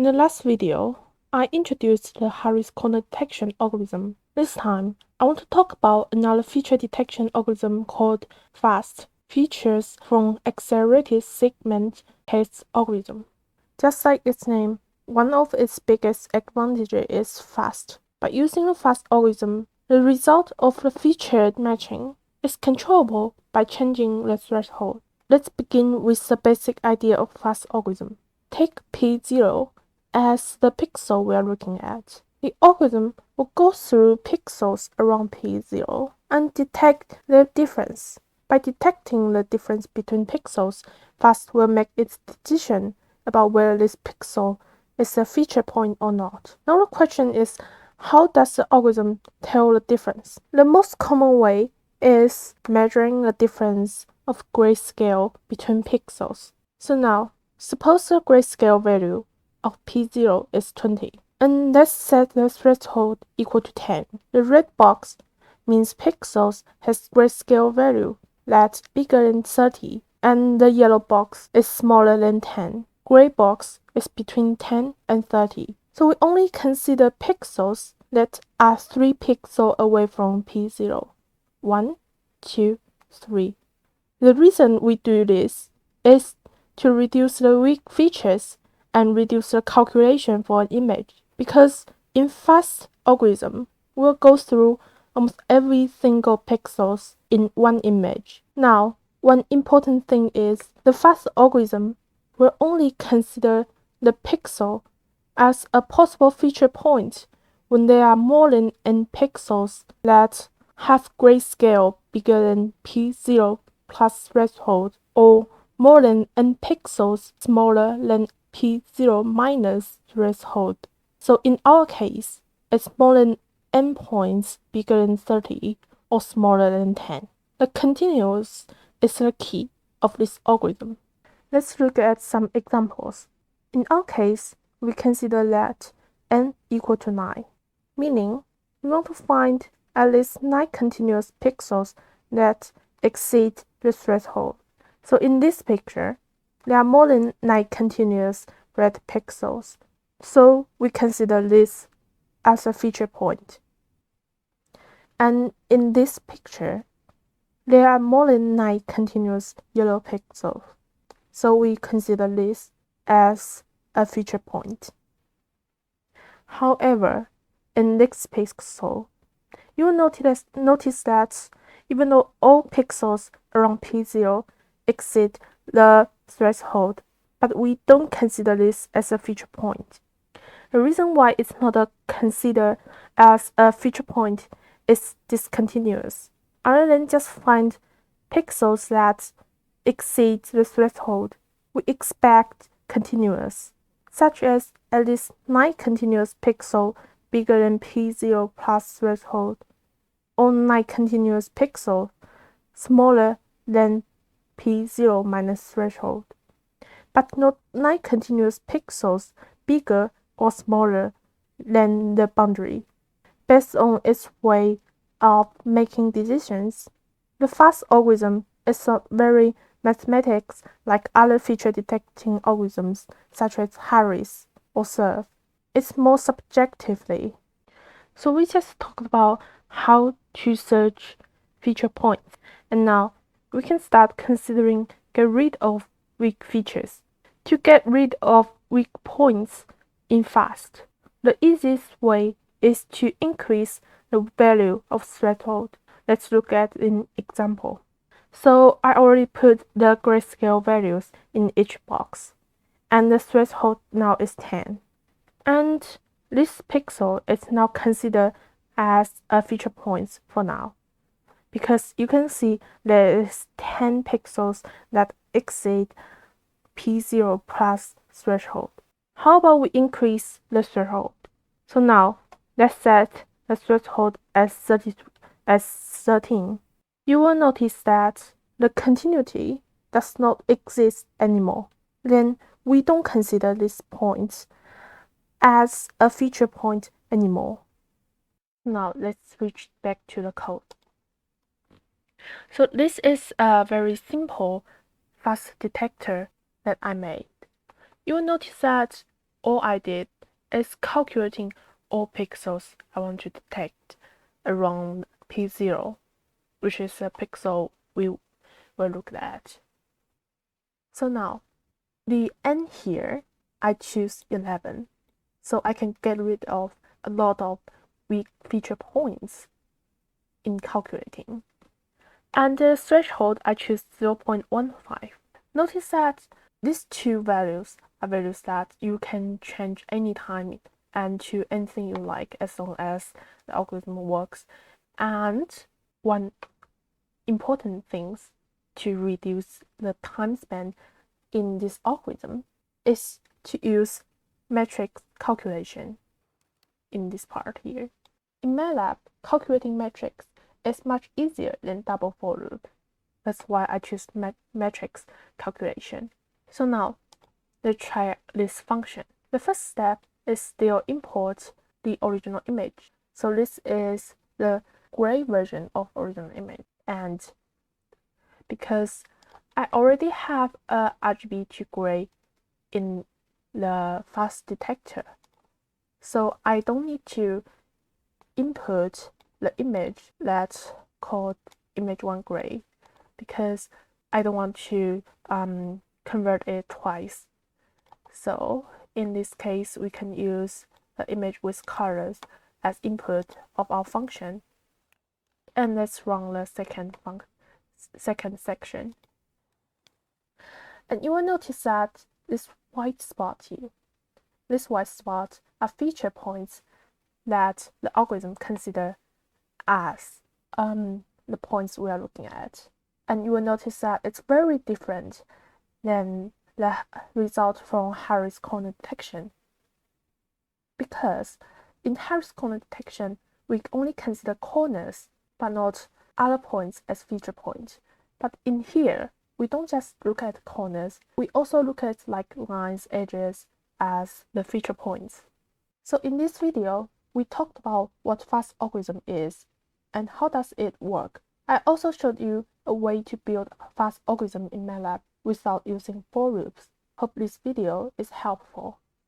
the last video, I introduced the Harris corner detection algorithm. This time, I want to talk about another feature detection algorithm called FAST, Features from Accelerated Segment Test Algorithm. Just like its name, one of its biggest advantages is FAST. By using the FAST algorithm, the result of the featured matching is controllable by changing the threshold. Let's begin with the basic idea of FAST algorithm. Take P0 as the pixel we are looking at. The algorithm will go through pixels around P0 and detect the difference. By detecting the difference between pixels, FAST will make its decision about whether this pixel is a feature point or not. Now the question is, how does the algorithm tell the difference? The most common way is measuring the difference of grayscale between pixels. So now, suppose the grayscale value of P0 is 20, and let's set the threshold equal to 10. The red box means pixels has grayscale value that's bigger than 30, and the yellow box is smaller than 10. Gray box is between 10 and 30. So we only consider pixels that are 3 pixels away from P0. 1, 2, 3. The reason we do this is to reduce the weak features and reduce the calculation for an image, because in FAST algorithm, we'll go through almost every single pixels in one image. Now, one important thing is the FAST algorithm will only consider the pixel as a possible feature point when there are more than n pixels that have grayscale bigger than P0 plus threshold, or more than n pixels smaller than P0 minus threshold. So in our case, it's more than n points bigger than 30 or smaller than 10. The continuous is the key of this algorithm. Let's look at some examples. In our case, we consider that n equal to 9, meaning we want to find at least 9 continuous pixels that exceed the threshold. So in this picture, there are more than 9 continuous red pixels, so we consider this as a feature point. And in this picture, there are more than 9 continuous yellow pixels, so we consider this as a feature point. However, in this pixel, you will notice that even though all pixels around P0 exceed the threshold, but we don't consider this as a feature point. The reason why it's not considered as a feature point is discontinuous. Other than just find pixels that exceed the threshold, we expect continuous, such as at least 9 continuous pixels bigger than P0 plus threshold, or 9 continuous pixels smaller than P0 minus threshold, but not 9 continuous pixels bigger or smaller than the boundary. Based on its way of making decisions, the FAST algorithm is not very mathematics like other feature detecting algorithms such as Harris or SURF. It's more subjectively. So we just talked about how to search feature points, and now we can start considering get rid of weak features. To get rid of weak points in FAST, the easiest way is to increase the value of threshold. Let's look at an example. So I already put the grayscale values in each box, and the threshold now is 10. And this pixel is now considered as a feature point for now, because you can see there is 10 pixels that exceed P0 plus threshold. How about we increase the threshold? So now let's set the threshold as 13. You will notice that the continuity does not exist anymore. Then we don't consider this point as a feature point anymore. Now let's switch back to the code. So this is a very simple FAST detector that I made. You will notice that all I did is calculating all pixels I want to detect around P0, which is a pixel we will look at. So now, the n here, I choose 11, so I can get rid of a lot of weak feature points in calculating. And the threshold, I choose 0.15. Notice that these two values are values that you can change anytime and to anything you like as long as the algorithm works. And one important thing to reduce the time spent in this algorithm is to use matrix calculation in this part here. In Matlab, calculating matrix is much easier than double for loop. That's why I choose matrix calculation. So now, let's try this function. The first step is still import the original image. So this is the gray version of original image. And because I already have a RGB to gray in the fast detector, so I don't need to input the image that's called image1 gray because I don't want to convert it twice. So in this case, we can use the image with colors as input of our function. And let's run the second section. And you will notice that this white spot here, this white spot are feature points that the algorithm consider as the points we are looking at. And you will notice that it's very different than the result from Harris corner detection. Because in Harris corner detection, we only consider corners, but not other points as feature points. But in here, we don't just look at corners, we also look at like lines, edges as the feature points. So in this video, we talked about what fast algorithm is and how does it work. I also showed you a way to build a fast algorithm in Matlab without using for loops. Hope this video is helpful.